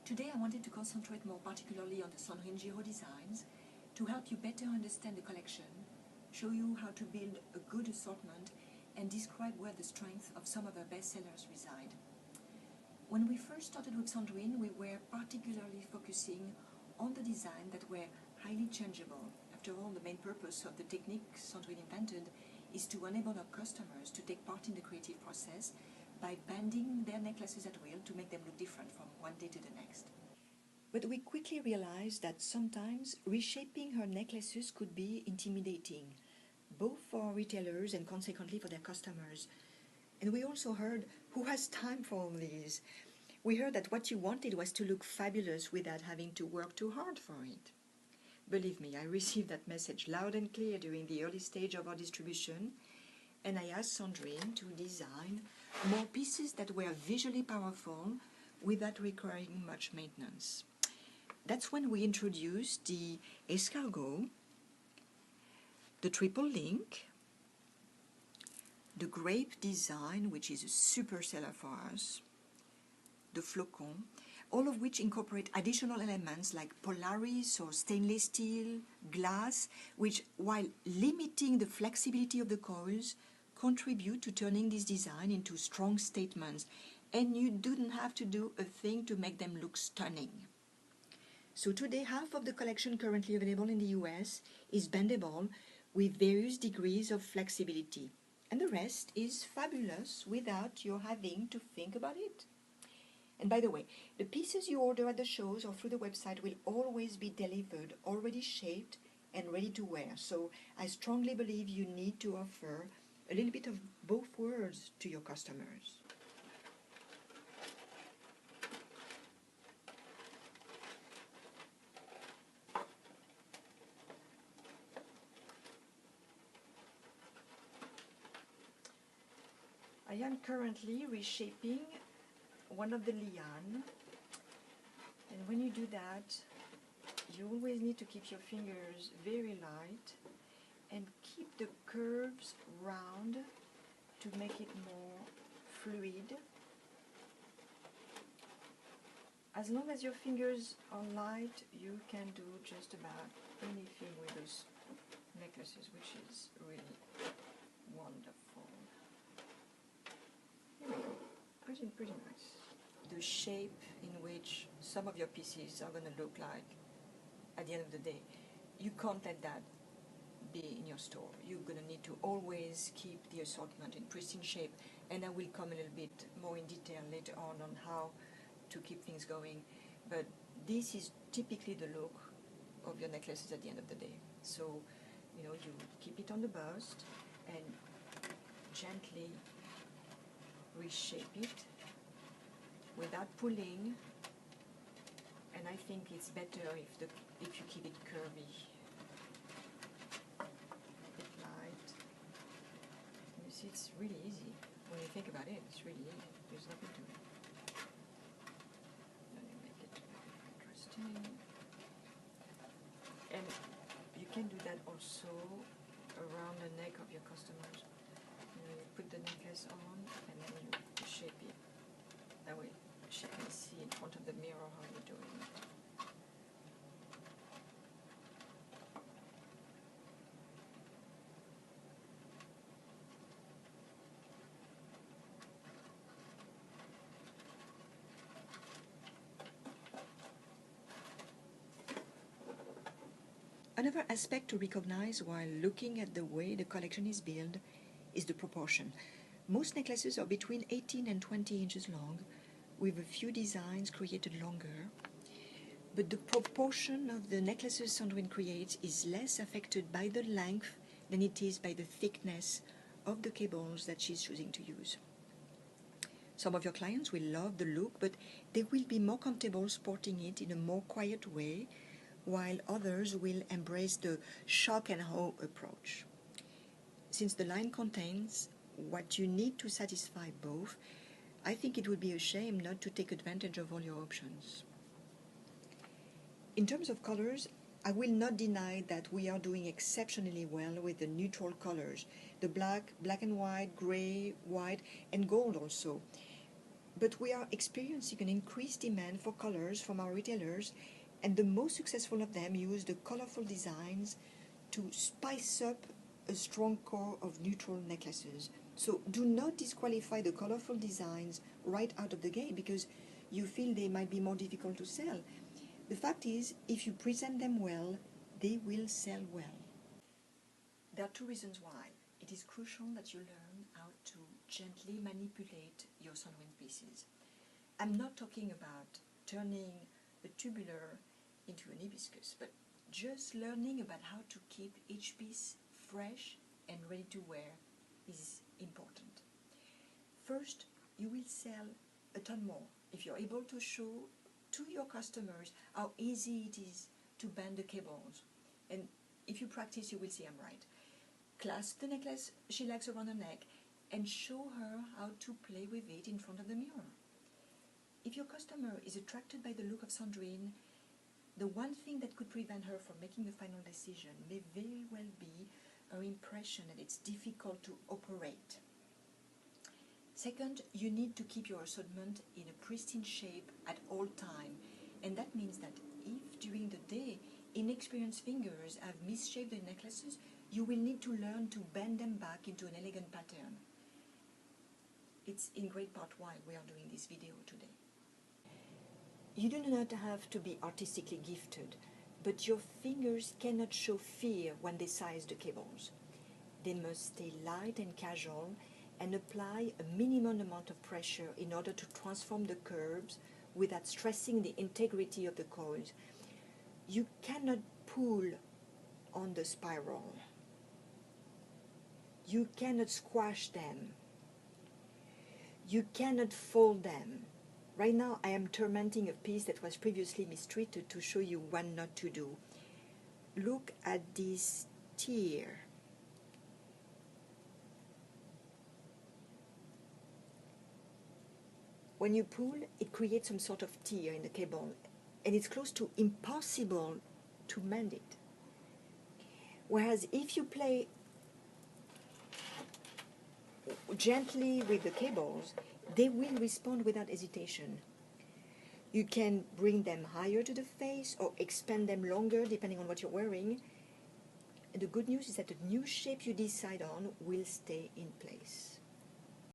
Today I wanted to concentrate more particularly on the Sandrine Giraud designs to help you better understand the collection, show you how to build a good assortment, and describe where the strengths of some of our bestsellers reside. When we first started with Sandrine, we were particularly focusing on the design that were highly changeable. After all, the main purpose of the technique Sandrine invented is to enable our customers to take part in the creative process by bending their necklaces at will to make them look different from one day to the next. But we quickly realized that sometimes reshaping her necklaces could be intimidating, both for retailers and consequently for their customers. And we also heard, who has time for all these? We heard that what you wanted was to look fabulous without having to work too hard for it. Believe me, I received that message loud and clear during the early stage of our distribution, and I asked Sandrine to design more pieces that were visually powerful without requiring much maintenance. That's when we introduced the escargot, the triple link, the grape design, which is a super seller for us, the flocon, all of which incorporate additional elements like Polaris or stainless steel, glass, which, while limiting the flexibility of the coils, contribute to turning this design into strong statements, and you didn't have to do a thing to make them look stunning. So today, half of the collection currently available in the US is bendable with various degrees of flexibility, and the rest is fabulous without you having to think about it. And by the way, the pieces you order at the shows or through the website will always be delivered already shaped and ready to wear. So I strongly believe you need to offer a little bit of both worlds to your customers. I am currently reshaping one of the liane, and when you do that, you always need to keep your fingers very light and keep the curves round to make it more fluid. As long as your fingers are light, you can do just about anything with those necklaces, which is really wonderful. Here we go, pretty nice. The shape in which some of your pieces are going to look like at the end of the day, you can't let that be in your store. You're going to need to always keep the assortment in pristine shape, and I will come a little bit more in detail later on how to keep things going, but this is typically the look of your necklaces at the end of the day. So, you know, you keep it on the bust and gently reshape it without pulling, and I think it's better if you keep it curvy. A bit light. You see, it's really easy. When you think about it, it's really easy. There's nothing to it. Let me make it interesting. And you can do that also around the neck of your customers. You know, you put the necklace on and then you shape it. That way she can see in front of the mirror how you're doing it. Another aspect to recognize while looking at the way the collection is built is the proportion. Most necklaces are between 18 and 20 inches long, with a few designs created longer. But the proportion of the necklaces Sandrine creates is less affected by the length than it is by the thickness of the cables that she's choosing to use. Some of your clients will love the look, but they will be more comfortable sporting it in a more quiet way, while others will embrace the shock and awe approach. Since the line contains what you need to satisfy both, I think it would be a shame not to take advantage of all your options. In terms of colors, I will not deny that we are doing exceptionally well with the neutral colors, the black, black and white, gray, white, and gold also. But we are experiencing an increased demand for colors from our retailers, and the most successful of them use the colorful designs to spice up a strong core of neutral necklaces. So do not disqualify the colorful designs right out of the gate because you feel they might be more difficult to sell. The fact is, if you present them well, they will sell well. There are two reasons why. It is crucial that you learn how to gently manipulate your Sandrine pieces. I'm not talking about turning a tubular into an hibiscus, but just learning about how to keep each piece fresh and ready to wear is important. First, you will sell a ton more if you're able to show to your customers how easy it is to bend the cables. And if you practice, you will see I'm right. Clasp the necklace she likes around her neck and show her how to play with it in front of the mirror. If your customer is attracted by the look of Sandrine, the one thing that could prevent her from making the final decision may very well be her impression that it's difficult to operate. Second, you need to keep your assortment in a pristine shape at all time, and that means that if during the day inexperienced fingers have misshaped the necklaces, you will need to learn to bend them back into an elegant pattern. It's in great part why we are doing this video today. You do not have to be artistically gifted, but your fingers cannot show fear when they size the cables. They must stay light and casual and apply a minimum amount of pressure in order to transform the curves without stressing the integrity of the coils. You cannot pull on the spiral. You cannot squash them. You cannot fold them. Right now I am tormenting a piece that was previously mistreated to show you what not to do. Look at this tear. When you pull, it creates some sort of tear in the cable, and it's close to impossible to mend it. Whereas if you play gently with the cables, they will respond without hesitation. You can bring them higher to the face or expand them longer depending on what you're wearing. And the good news is that the new shape you decide on will stay in place.